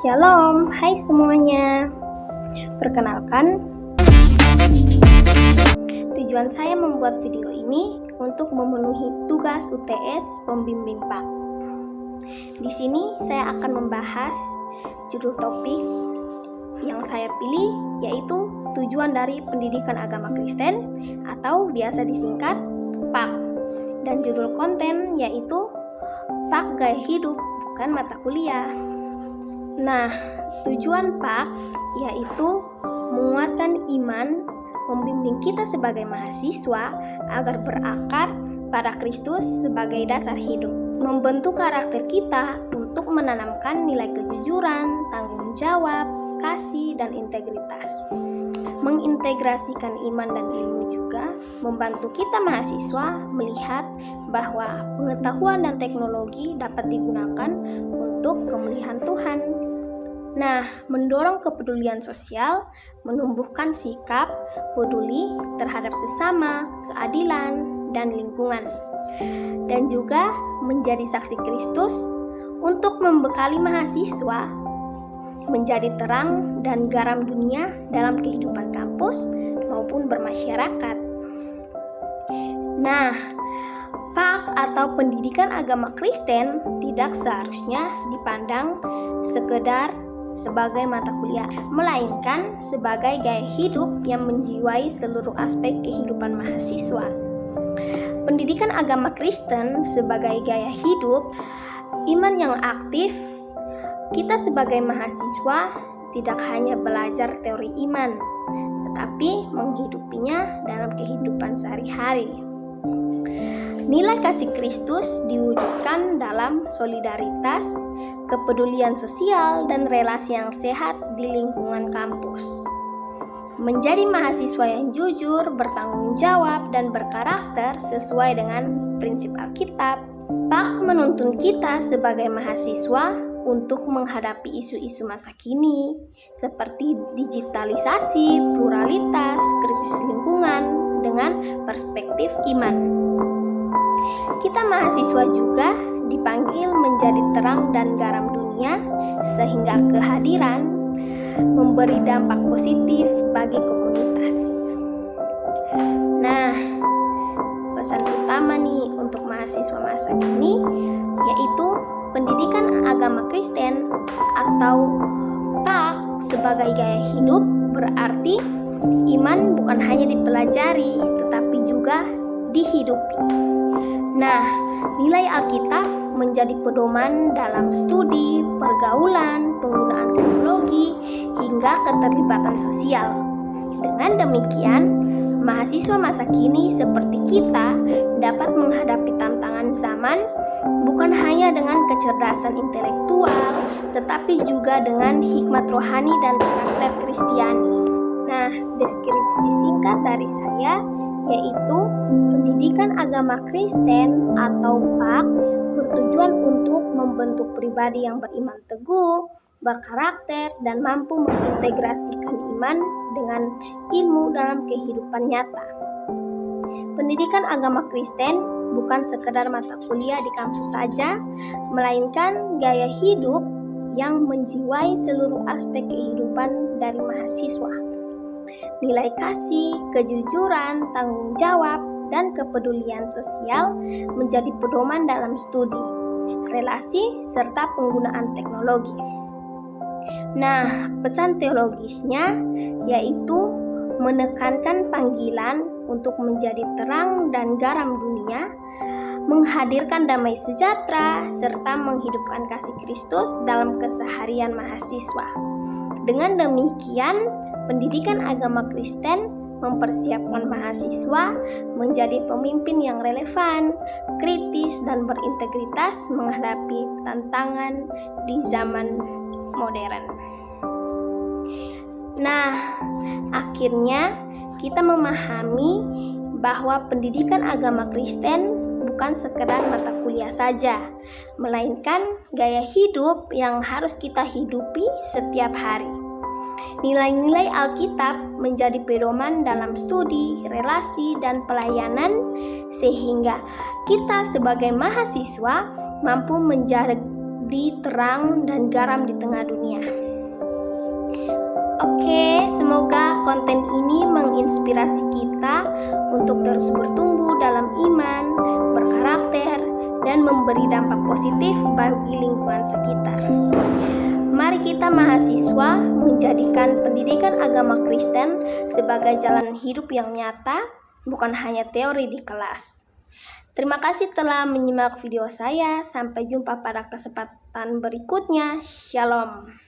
Shalom, hai semuanya. Perkenalkan, tujuan saya membuat video ini untuk memenuhi tugas UTS Pembimbing PAK. Di sini saya akan membahas judul topik yang saya pilih, yaitu tujuan dari pendidikan agama Kristen atau biasa disingkat PAK, dan judul konten yaitu PAK Gaya Hidup bukan mata kuliah. Nah, tujuan PAK yaitu menguatkan iman, membimbing kita sebagai mahasiswa agar berakar pada Kristus sebagai dasar hidup, membentuk karakter kita untuk menanamkan nilai kejujuran, tanggung jawab, kasih, dan integritas, mengintegrasikan iman dan ilmu juga membantu kita mahasiswa melihat bahwa pengetahuan dan teknologi dapat digunakan untuk kemuliaan Tuhan. Nah, mendorong kepedulian sosial, menumbuhkan sikap peduli terhadap sesama, keadilan, dan lingkungan, dan juga menjadi saksi Kristus untuk membekali mahasiswa menjadi terang dan garam dunia dalam kehidupan kampus maupun bermasyarakat. Nah, PAK atau pendidikan agama Kristen tidak seharusnya dipandang sekedar sebagai mata kuliah, melainkan sebagai gaya hidup yang menjiwai seluruh aspek kehidupan mahasiswa. Pendidikan agama Kristen sebagai gaya hidup, iman yang aktif, kita sebagai mahasiswa tidak hanya belajar teori iman, tetapi menghidupinya dalam kehidupan sehari-hari. Nilai kasih Kristus diwujudkan dalam solidaritas, kepedulian sosial, dan relasi yang sehat di lingkungan kampus. Menjadi mahasiswa yang jujur, bertanggung jawab, dan berkarakter sesuai dengan prinsip Alkitab. PAK menuntun kita sebagai mahasiswa untuk menghadapi isu-isu masa kini seperti digitalisasi, pluralitas, krisis lingkungan dengan perspektif iman. Kita mahasiswa juga dipanggil menjadi terang dan garam dunia, sehingga kehadiran memberi dampak positif bagi komunitas. Nah, pesan utama nih untuk mahasiswa masa kini yaitu pendidikan agama Kristen atau PAK sebagai gaya hidup berarti iman bukan hanya dipelajari tetapi juga dihidupi. Nah, nilai Alkitab menjadi pedoman dalam studi, pergaulan, penggunaan teknologi, hingga keterlibatan sosial. Dengan demikian, mahasiswa masa kini seperti kita dapat menghadapi tantangan zaman bukan hanya dengan kecerdasan intelektual, tetapi juga dengan hikmat rohani dan karakter Kristiani. Nah, deskripsi singkat dari saya yaitu pendidikan agama Kristen atau PAK bertujuan untuk membentuk pribadi yang beriman teguh, berkarakter, dan mampu mengintegrasikan iman dengan ilmu dalam kehidupan nyata. Pendidikan agama Kristen bukan sekedar mata kuliah di kampus saja, melainkan gaya hidup yang menjiwai seluruh aspek kehidupan dari mahasiswa. Nilai kasih, kejujuran, tanggung jawab, dan kepedulian sosial menjadi pedoman dalam studi, relasi, serta penggunaan teknologi. Nah, pesan teologisnya yaitu menekankan panggilan untuk menjadi terang dan garam dunia, menghadirkan damai sejahtera, serta menghidupkan kasih Kristus dalam keseharian mahasiswa. Dengan demikian, pendidikan agama Kristen mempersiapkan mahasiswa menjadi pemimpin yang relevan, kritis, dan berintegritas menghadapi tantangan di zaman modern. Nah, akhirnya kita memahami bahwa pendidikan agama Kristen bukan sekedar mata kuliah saja, melainkan gaya hidup yang harus kita hidupi setiap hari. Nilai-nilai Alkitab menjadi pedoman dalam studi, relasi, dan pelayanan, sehingga kita sebagai mahasiswa mampu menjaga menjadi terang dan garam di tengah dunia. Oke, semoga konten ini menginspirasi kita untuk terus bertumbuh dalam iman, berkarakter, dan memberi dampak positif bagi lingkungan sekitar. Mari kita mahasiswa menjadikan pendidikan agama Kristen sebagai jalan hidup yang nyata, bukan hanya teori di kelas. Terima kasih telah menyimak video saya. Sampai jumpa pada kesempatan berikutnya. Shalom.